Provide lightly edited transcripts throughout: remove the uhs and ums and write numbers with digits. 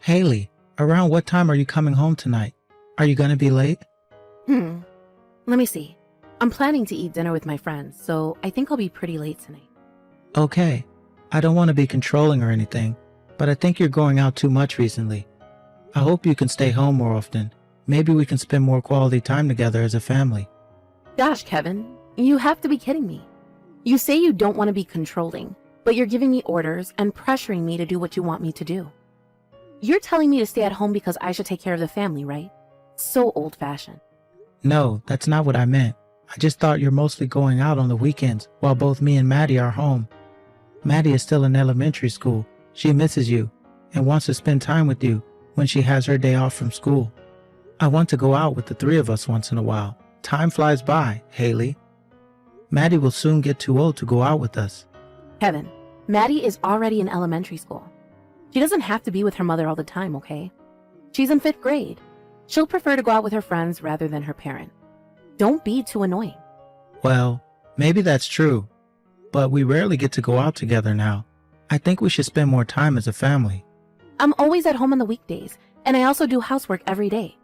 Haley, around what time are you coming home tonight? Are you gonna be late? Hmm. Let me see. I'm planning to eat dinner with my friends, so I think I'll be pretty late tonight. Okay. I don't want to be controlling or anything, but I think you're going out too much recently. I hope you can stay home more often. Maybe we can spend more quality time together as a family. Gosh, Kevin, you have to be kidding me. You say you don't want to be controlling, but you're giving me orders and pressuring me to do what you want me to do. You're telling me to stay at home because I should take care of the family, right? So old-fashioned. No, that's not what I meant. I just thought you're mostly going out on the weekends while both me and Maddie are home. Maddie is still in elementary school. She misses you and wants to spend time with you when she has her day off from school. I want to go out with the three of us once in a while. Time flies by, Haley. Maddie will soon get too old to go out with us. Kevin, Maddie is already in elementary school. She doesn't have to be with her mother all the time, okay? She's in 5th grade. She'll prefer to go out with her friends rather than her parent. Don't be too annoying. Well, maybe that's true, but we rarely get to go out together now. I think we should spend more time as a family. I'm always at home on the weekdays, and I also do housework every day.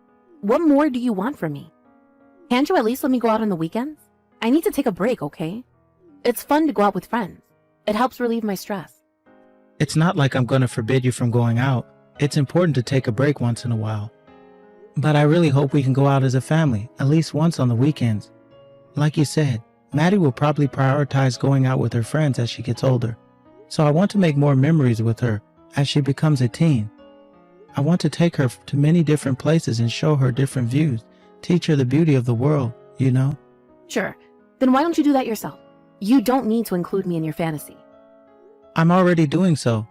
What more do you want from me? Can't you at least let me go out on the weekends? I need to take a break, okay? It's fun to go out with friends. It helps relieve my stress. It's not like I'm going to forbid you from going out. It's important to take a break once in a while. But I really hope we can go out as a family, at least once on the weekends. Like you said, Maddie will probably prioritize going out with her friends as she gets older. So I want to make more memories with her as she becomes a teen. I want to take her to many different places and show her different views, teach her the beauty of the world, you know? Sure. Then why don't you do that yourself? You don't need to include me in your fantasy. I'm already doing so.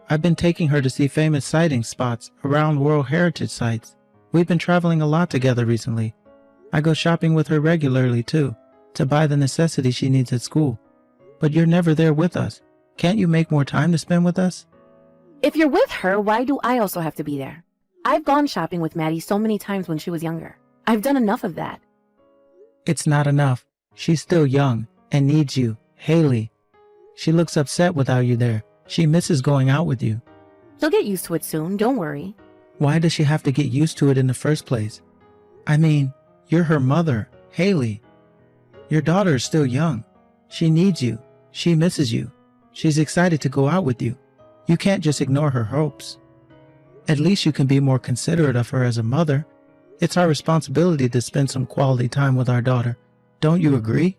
I've been taking her to see famous sighting spots around World Heritage sites. We've been traveling a lot together recently. I go shopping with her regularly too, to buy the necessities she needs at school. But you're never there with us. Can't you make more time to spend with us? If you're with her, why do I also have to be there? I've gone shopping with Maddie so many times when she was younger. I've done enough of that. It's not enough. She's still young and needs you, Haley. She looks upset without you there. She misses going out with you. She'll get used to it soon, don't worry. Why does she have to get used to it in the first place? I mean, you're her mother, Haley. Your daughter is still young. She needs you. She misses you. She's excited to go out with you. You can't just ignore her hopes. At least you can be more considerate of her as a mother. It's our responsibility to spend some quality time with our daughter. Don't you agree?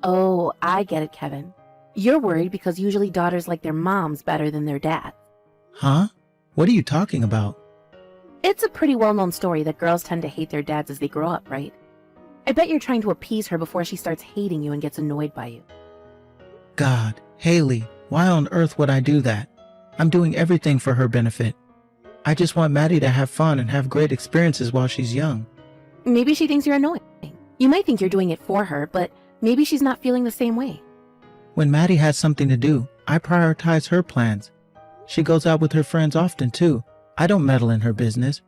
Oh, I get it, Kevin. You're worried because usually daughters like their moms better than their dads. Huh? What are you talking about? It's a pretty well-known story that girls tend to hate their dads as they grow up, right? I bet you're trying to appease her before she starts hating you and gets annoyed by you. God, Haley, why on earth would I do that? I'm doing everything for her benefit. I just want Maddie to have fun and have great experiences while she's young. Maybe she thinks you're annoying. You might think you're doing it for her, but maybe she's not feeling the same way. When Maddie has something to do, I prioritize her plans. She goes out with her friends often too. I don't meddle in her business.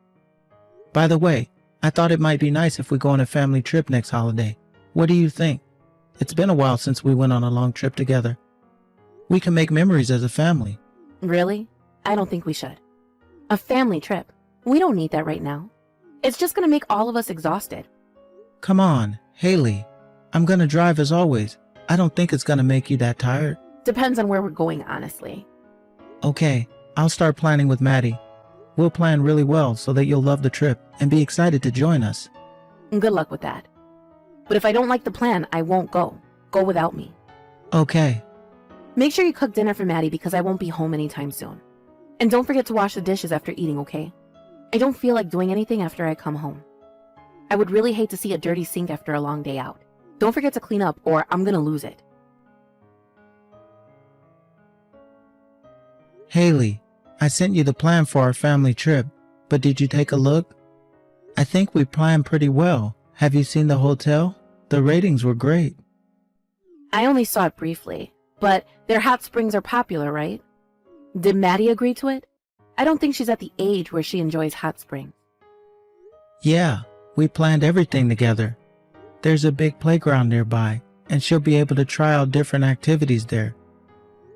By the way, I thought it might be nice if we go on a family trip next holiday. What do you think? It's been a while since we went on a long trip together. We can make memories as a family. Really? I don't think we should. A family trip. We don't need that right now. It's just gonna make all of us exhausted. Come on, Haley. I'm gonna drive as always. I don't think it's gonna make you that tired. Depends on where we're going, honestly. Okay, I'll start planning with Maddie. We'll plan really well so that you'll love the trip and be excited to join us. Good luck with that. But if I don't like the plan, I won't go. Go without me. Okay. Make sure you cook dinner for Maddie because I won't be home anytime soon. And don't forget to wash the dishes after eating, okay? I don't feel like doing anything after I come home. I would really hate to see a dirty sink after a long day out. Don't forget to clean up or I'm gonna lose it. Haley, I sent you the plan for our family trip, but did you take a look? I think we planned pretty well. Have you seen the hotel? The ratings were great. I only saw it briefly, but their hot springs are popular, right? Did Maddie agree to it? I don't think she's at the age where she enjoys hot springs. Yeah, we planned everything together. There's a big playground nearby, and she'll be able to try out different activities there.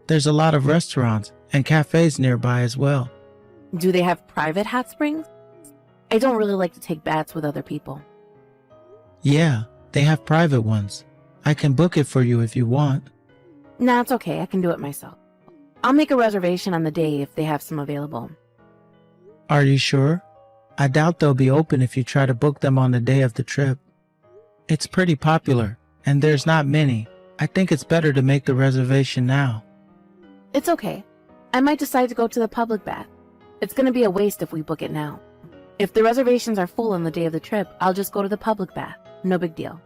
There's a lot of restaurants and cafes nearby as well. Do they have private hot springs? I don't really like to take baths with other people. Yeah, they have private ones. I can book it for you if you want. Nah, it's okay. I can do it myself. I'll make a reservation on the day if they have some available. Are you sure? I doubt they'll be open if you try to book them on the day of the trip. It's pretty popular, and there's not many. I think it's better to make the reservation now. It's okay. I might decide to go to the public bath. It's going to be a waste if we book it now. If the reservations are full on the day of the trip, I'll just go to the public bath. No big deal.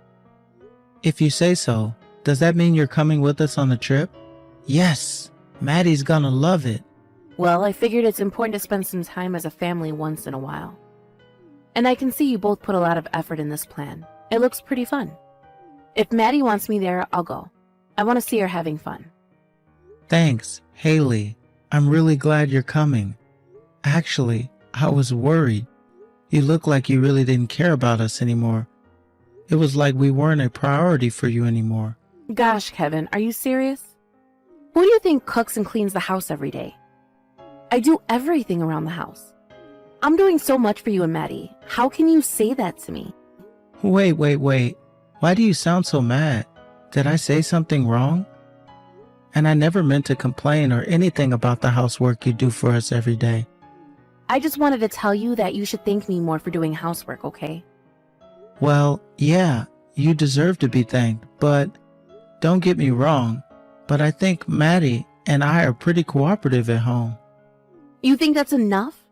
If you say so, does that mean you're coming with us on the trip? Yes, Maddie's gonna love it. Well, I figured it's important to spend some time as a family once in a while. And I can see you both put a lot of effort in this plan. It looks pretty fun. If Maddie wants me there, I'll go. I want to see her having fun. Thanks, Haley. I'm really glad you're coming. Actually, I was worried. You look like you really didn't care about us anymore. It was like we weren't a priority for you anymore. Gosh, Kevin, are you serious? Who do you think cooks and cleans the house every day? I do everything around the house. I'm doing so much for you and Maddie. How can you say that to me? Wait. Why do you sound so mad? Did I say something wrong? And I never meant to complain or anything about the housework you do for us every day. I just wanted to tell you that you should thank me more for doing housework, okay? Well, yeah, you deserve to be thanked, but don't get me wrong, but I think Maddie and I are pretty cooperative at home. You think that's enough?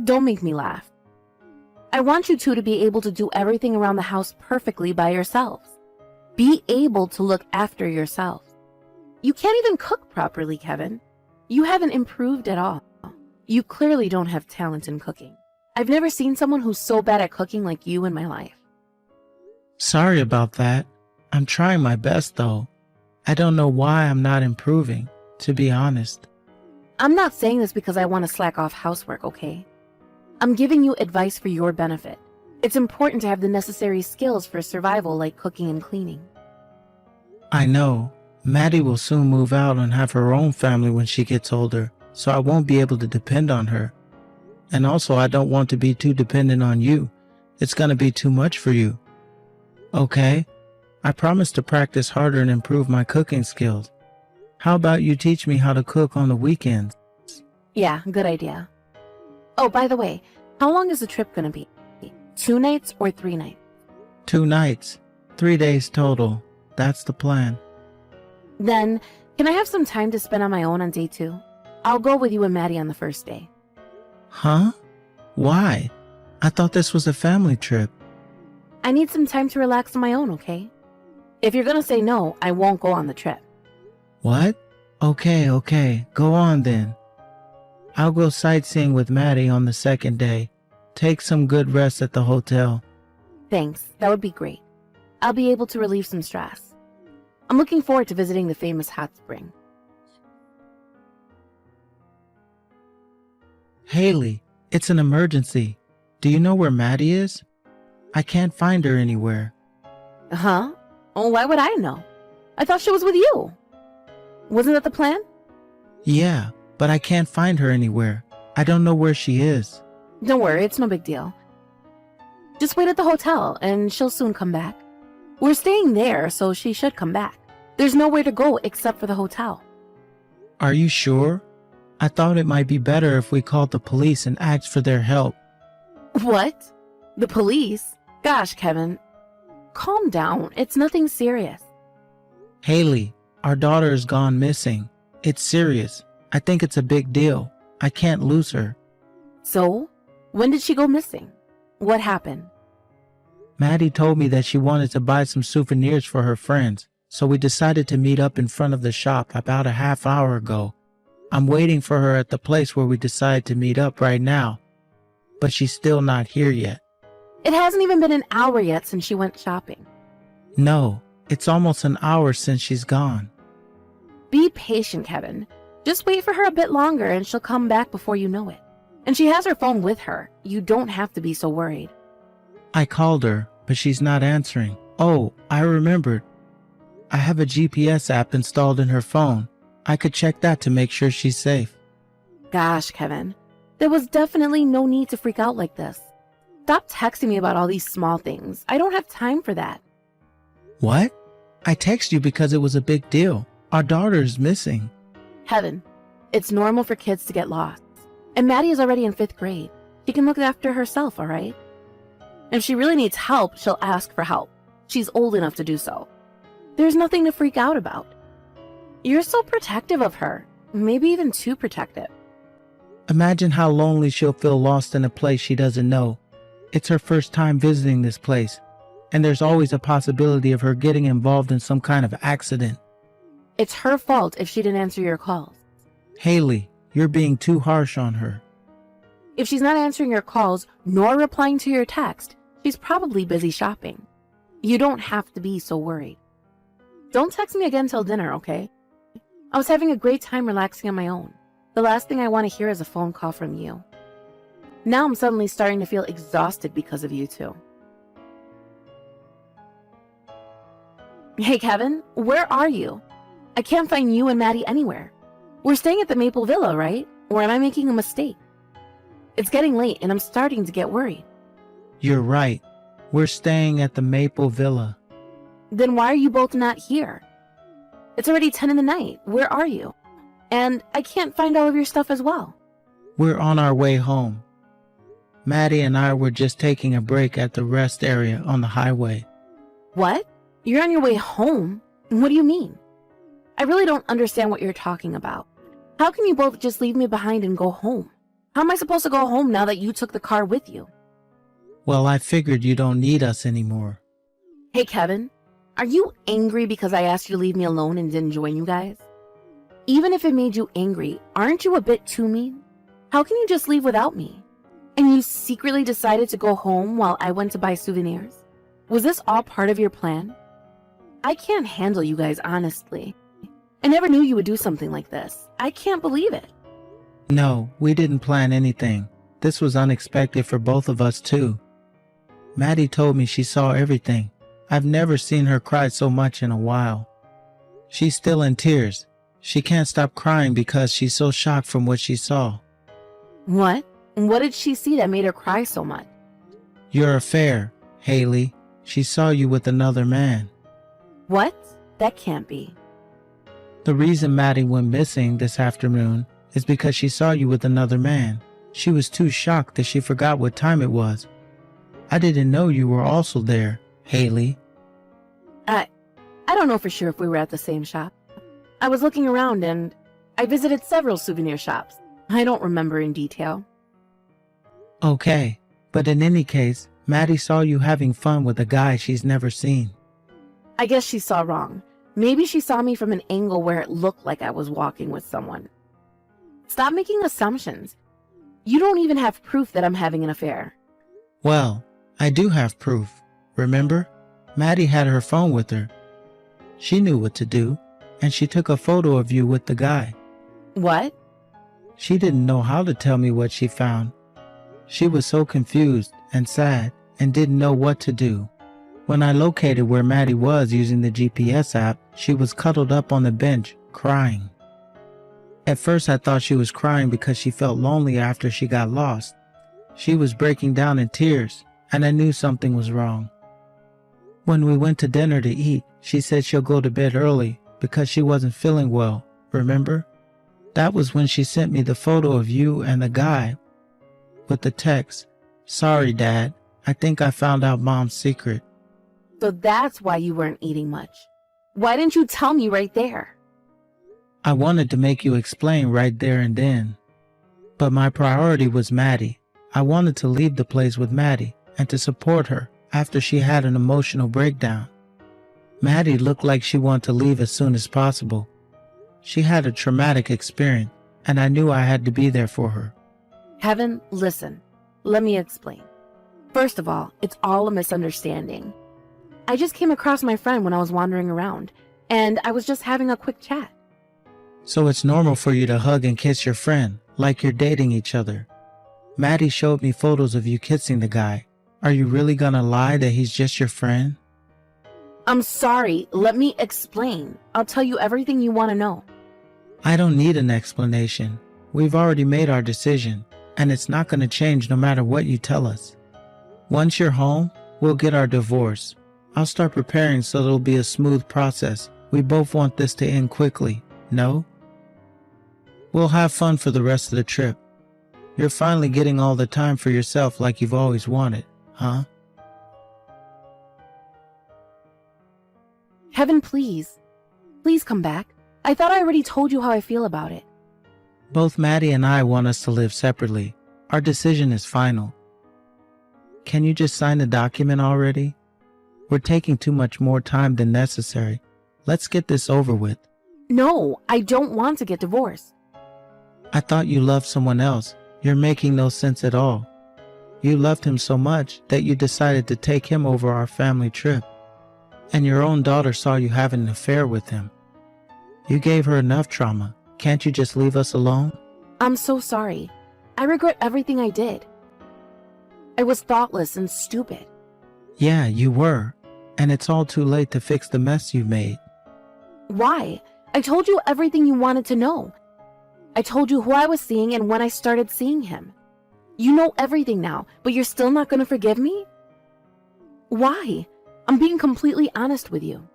Don't make me laugh. I want you two to be able to do everything around the house perfectly by yourselves. Be able to look after yourselves. You can't even cook properly, Kevin. You haven't improved at all. You clearly don't have talent in cooking. I've never seen someone who's so bad at cooking like you in my life. Sorry about that. I'm trying my best though. I don't know why I'm not improving, to be honest. I'm not saying this because I want to slack off housework, okay? I'm giving you advice for your benefit. It's important to have the necessary skills for survival like cooking and cleaning. I know. Maddie will soon move out and have her own family when she gets older, so I won't be able to depend on her. And also, I don't want to be too dependent on you. It's going to be too much for you. Okay, I promise to practice harder and improve my cooking skills. How about you teach me how to cook on the weekends? Yeah, good idea. Oh, by the way, how long is the trip gonna be? 2 nights or 3 nights? 2 nights, 3 days total. That's the plan. Then, can I have some time to spend on my own on day 2? I'll go with you and Maddie on the first day. Huh? Why? I thought this was a family trip. I need some time to relax on my own, okay? If you're gonna say no, I won't go on the trip. What? Okay, go on then. I'll go sightseeing with Maddie on the second day. Take some good rest at the hotel. Thanks, that would be great. I'll be able to relieve some stress. I'm looking forward to visiting the famous hot spring. Haley, it's an emergency. Do you know where Maddie is? I can't find her anywhere. Huh? Oh, why would I know? I thought she was with you. Wasn't that the plan? Yeah, but I can't find her anywhere. I don't know where she is. Don't worry, it's no big deal. Just wait at the hotel and she'll soon come back. We're staying there, so she should come back. There's nowhere to go except for the hotel. Are you sure? I thought it might be better if we called the police and asked for their help. What? The police? Gosh, Kevin. Calm down. It's nothing serious. Haley, our daughter has gone missing. It's serious. I think it's a big deal. I can't lose her. So? When did she go missing? What happened? Maddie told me that she wanted to buy some souvenirs for her friends, so we decided to meet up in front of the shop about a half hour ago. I'm waiting for her at the place where we decided to meet up right now, but she's still not here yet. It hasn't even been an hour yet since she went shopping. No, it's almost an hour since she's gone. Be patient, Kevin. Just wait for her a bit longer and she'll come back before you know it. And she has her phone with her. You don't have to be so worried. I called her, but she's not answering. Oh, I remembered. I have a GPS app installed in her phone. I could check that to make sure she's safe. Gosh, Kevin. There was definitely no need to freak out like this. Stop texting me about all these small things. I don't have time for that. What? I texted you because it was a big deal. Our daughter is missing. Heaven, it's normal for kids to get lost. And Maddie is already in 5th grade. She can look after herself, all right? If she really needs help, she'll ask for help. She's old enough to do so. There's nothing to freak out about. You're so protective of her. Maybe even too protective. Imagine how lonely she'll feel lost in a place she doesn't know. It's her first time visiting this place, and there's always a possibility of her getting involved in some kind of accident. It's her fault if she didn't answer your calls. Haley, you're being too harsh on her. If she's not answering your calls nor replying to your text, she's probably busy shopping. You don't have to be so worried. Don't text me again till dinner, okay? I was having a great time relaxing on my own. The last thing I want to hear is a phone call from you. Now I'm suddenly starting to feel exhausted because of you two. Hey Kevin, where are you? I can't find you and Maddie anywhere. We're staying at the Maple Villa, right? Or am I making a mistake? It's getting late and I'm starting to get worried. You're right. We're staying at the Maple Villa. Then why are you both not here? It's already 10 in the night. Where are you? And I can't find all of your stuff as well. We're on our way home. Maddie and I were just taking a break at the rest area on the highway. What? You're on your way home? What do you mean? I really don't understand what you're talking about. How can you both just leave me behind and go home? How am I supposed to go home now that you took the car with you? Well, I figured you don't need us anymore. Hey Kevin, are you angry because I asked you to leave me alone and didn't join you guys? Even if it made you angry, aren't you a bit too mean? How can you just leave without me? And you secretly decided to go home while I went to buy souvenirs? Was this all part of your plan? I can't handle you guys, honestly. I never knew you would do something like this. I can't believe it. No, we didn't plan anything. This was unexpected for both of us too. Maddie told me she saw everything. I've never seen her cry so much in a while. She's still in tears. She can't stop crying because she's so shocked from what she saw. What? What did she see that made her cry so much? Your affair, Haley. She saw you with another man. What? That can't be. The reason Maddie went missing this afternoon is because she saw you with another man. She was too shocked that she forgot what time it was. I didn't know you were also there, Haley. I don't know for sure if we were at the same shop. I was looking around and I visited several souvenir shops. I don't remember in detail. Okay, but in any case, Maddie saw you having fun with a guy she's never seen. I guess she saw wrong. Maybe she saw me from an angle where it looked like I was walking with someone. Stop making assumptions. You don't even have proof that I'm having an affair. Well, I do have proof. Remember? Maddie had her phone with her. She knew what to do, and she took a photo of you with the guy. What? She didn't know how to tell me what she found. She was so confused and sad and didn't know what to do. When I located where Maddie was using the GPS app, she was cuddled up on the bench, crying. At first I thought she was crying because she felt lonely after she got lost. She was breaking down in tears, and I knew something was wrong. When we went to dinner to eat, she said she'll go to bed early because she wasn't feeling well, remember? That was when she sent me the photo of you and the guy with the text, "Sorry, Dad, I think I found out Mom's secret." So that's why you weren't eating much. Why didn't you tell me right there? I wanted to make you explain right there and then. But my priority was Maddie. I wanted to leave the place with Maddie and to support her after she had an emotional breakdown. Maddie looked like she wanted to leave as soon as possible. She had a traumatic experience, and I knew I had to be there for her. Kevin, listen. Let me explain. First of all, it's all a misunderstanding. I just came across my friend when I was wandering around, and I was just having a quick chat. So it's normal for you to hug and kiss your friend, like you're dating each other. Maddie showed me photos of you kissing the guy. Are you really gonna lie that he's just your friend? I'm sorry, let me explain. I'll tell you everything you want to know. I don't need an explanation. We've already made our decision. and it's not going to change no matter what you tell us. Once you're home, we'll get our divorce. I'll start preparing so it'll be a smooth process. We both want this to end quickly, no? We'll have fun for the rest of the trip. You're finally getting all the time for yourself like you've always wanted, huh? Kevin, please. Please come back. I thought I already told you how I feel about it. Both Maddie and I want us to live separately. Our decision is final. Can you just sign the document already? We're taking too much more time than necessary. Let's get this over with. No, I don't want to get divorced. I thought you loved someone else. You're making no sense at all. You loved him so much that you decided to take him over our family trip. And your own daughter saw you having an affair with him. You gave her enough trauma. Can't you just leave us alone? I'm so sorry. I regret everything I did. I was thoughtless and stupid. Yeah, you were. And it's all too late to fix the mess you made. Why? I told you everything you wanted to know. I told you who I was seeing and when I started seeing him. You know everything now, but you're still not going to forgive me? Why? I'm being completely honest with you.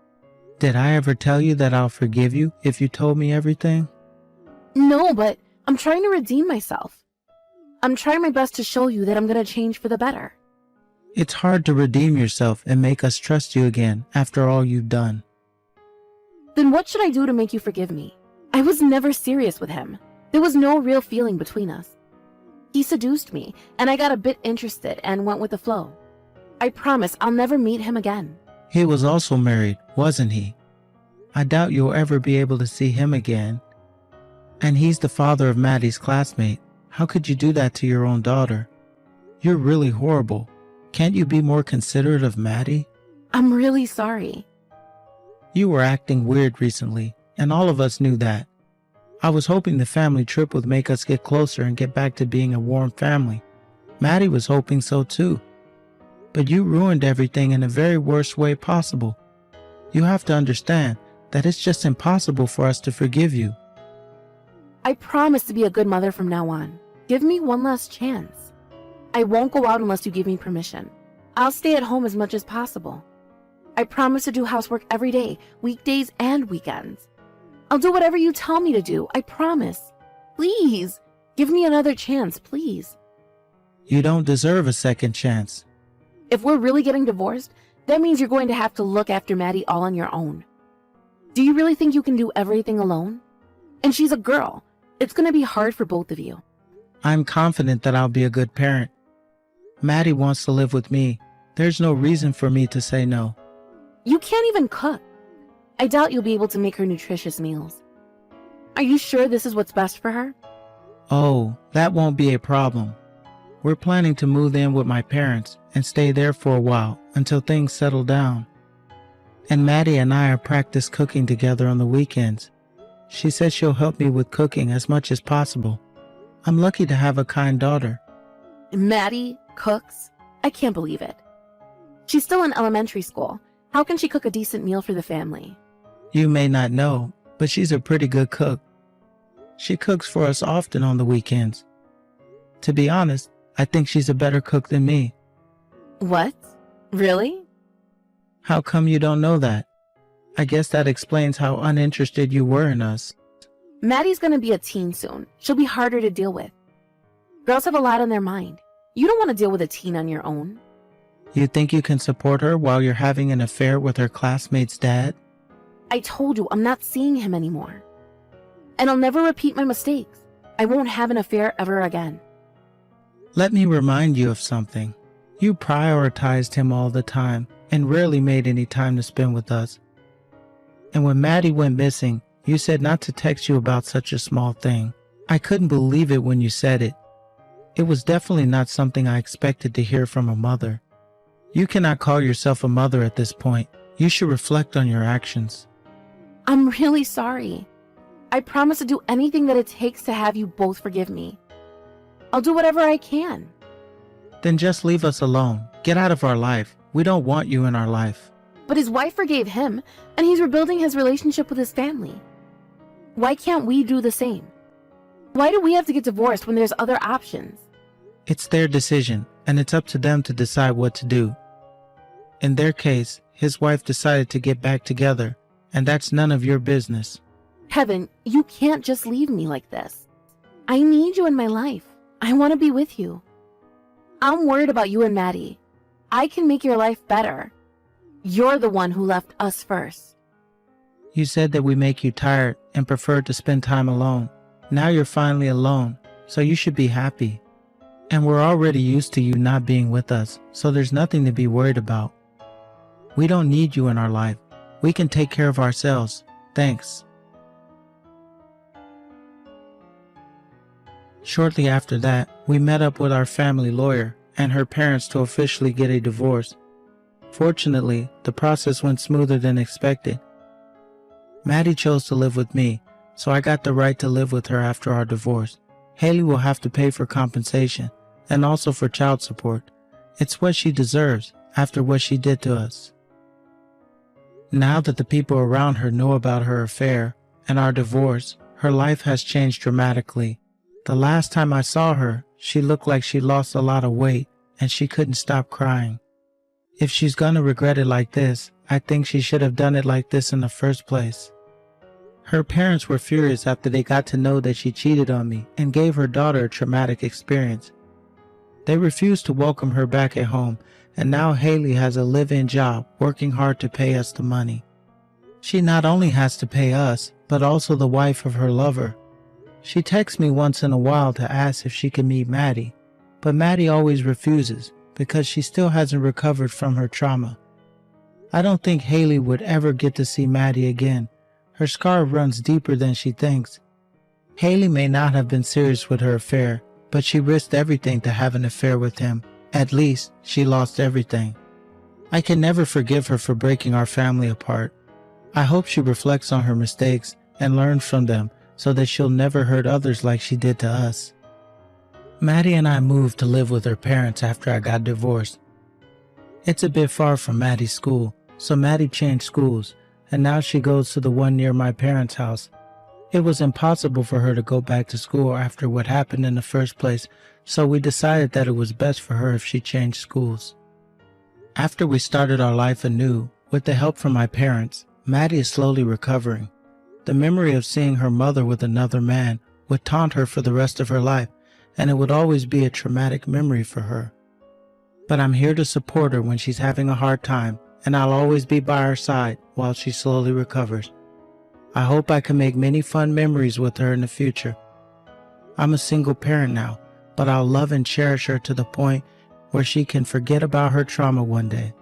Did I ever tell you that I'll forgive you if you told me everything? No, but I'm trying to redeem myself. I'm trying my best to show you that I'm going to change for the better. It's hard to redeem yourself and make us trust you again after all you've done. Then what should I do to make you forgive me? I was never serious with him. There was no real feeling between us. He seduced me, and I got a bit interested and went with the flow. I promise I'll never meet him again. He was also married, wasn't he? I doubt you'll ever be able to see him again. And he's the father of Maddie's classmate. How could you do that to your own daughter? You're really horrible. Can't you be more considerate of Maddie? I'm really sorry. You were acting weird recently, and all of us knew that. I was hoping the family trip would make us get closer and get back to being a warm family. Maddie was hoping so too. But you ruined everything in the very worst way possible. You have to understand that it's just impossible for us to forgive you. I promise to be a good mother from now on. Give me one last chance. I won't go out unless you give me permission. I'll stay at home as much as possible. I promise to do housework every day, weekdays and weekends. I'll do whatever you tell me to do, I promise. Please, give me another chance, please. You don't deserve a second chance. If we're really getting divorced, that means you're going to have to look after Maddie all on your own. Do you really think you can do everything alone? And she's a girl. It's going to be hard for both of you. I'm confident that I'll be a good parent. Maddie wants to live with me. There's no reason for me to say no. You can't even cook. I doubt you'll be able to make her nutritious meals. Are you sure this is what's best for her? Oh, that won't be a problem. We're planning to move in with my parents and stay there for a while until things settle down. And Maddie and I are practice cooking together on the weekends. She said she'll help me with cooking as much as possible. I'm lucky to have a kind daughter. Maddie cooks? I can't believe it. She's still in elementary school. How can she cook a decent meal for the family? You may not know, but she's a pretty good cook. She cooks for us often on the weekends. To be honest, I think she's a better cook than me. What? Really? How come you don't know that? I guess that explains how uninterested you were in us. Maddie's gonna be a teen soon. She'll be harder to deal with. Girls have a lot on their mind. You don't want to deal with a teen on your own. You think you can support her while you're having an affair with her classmate's dad? I told you I'm not seeing him anymore. And I'll never repeat my mistakes. I won't have an affair ever again. Let me remind you of something. You prioritized him all the time and rarely made any time to spend with us. And when Maddie went missing, you said not to text you about such a small thing. I couldn't believe it when you said it. It was definitely not something I expected to hear from a mother. You cannot call yourself a mother at this point. You should reflect on your actions. I'm really sorry. I promise to do anything that it takes to have you both forgive me. I'll do whatever I can. Then just leave us alone. Get out of our life. We don't want you in our life. But his wife forgave him, and he's rebuilding his relationship with his family. Why can't we do the same? Why do we have to get divorced when there's other options? It's their decision, and it's up to them to decide what to do. In their case, his wife decided to get back together, and that's none of your business. Kevin, you can't just leave me like this. I need you in my life. I want to be with you. I'm worried about you and Maddie. I can make your life better. You're the one who left us first. You said that we make you tired and prefer to spend time alone. Now you're finally alone, so you should be happy. And we're already used to you not being with us, so there's nothing to be worried about. We don't need you in our life. We can take care of ourselves. Thanks. Shortly after that, we met up with our family lawyer and her parents to officially get a divorce. Fortunately, the process went smoother than expected. Maddie chose to live with me, so I got the right to live with her after our divorce. Haley will have to pay for compensation and also for child support. It's what she deserves after what she did to us. Now that the people around her know about her affair and our divorce, her life has changed dramatically. The last time I saw her, she looked like she lost a lot of weight and she couldn't stop crying. If she's gonna regret it like this, I think she should have done it like this in the first place. Her parents were furious after they got to know that she cheated on me and gave her daughter a traumatic experience. They refused to welcome her back at home, and now Haley has a live-in job working hard to pay us the money. She not only has to pay us, but also the wife of her lover. She texts me once in a while to ask if she can meet Maddie, but Maddie always refuses because she still hasn't recovered from her trauma. I don't think Haley would ever get to see Maddie again. Her scar runs deeper than she thinks. Haley may not have been serious with her affair, but she risked everything to have an affair with him. At least, she lost everything. I can never forgive her for breaking our family apart. I hope she reflects on her mistakes and learns from them so that she'll never hurt others like she did to us. Maddie and I moved to live with her parents after I got divorced. It's a bit far from Maddie's school, so Maddie changed schools, and now she goes to the one near my parents' house. It was impossible for her to go back to school after what happened in the first place, so we decided that it was best for her if she changed schools. After we started our life anew, with the help from my parents, Maddie is slowly recovering. The memory of seeing her mother with another man would taunt her for the rest of her life, and it would always be a traumatic memory for her. But I'm here to support her when she's having a hard time, and I'll always be by her side while she slowly recovers. I hope I can make many fun memories with her in the future. I'm a single parent now, but I'll love and cherish her to the point where she can forget about her trauma one day.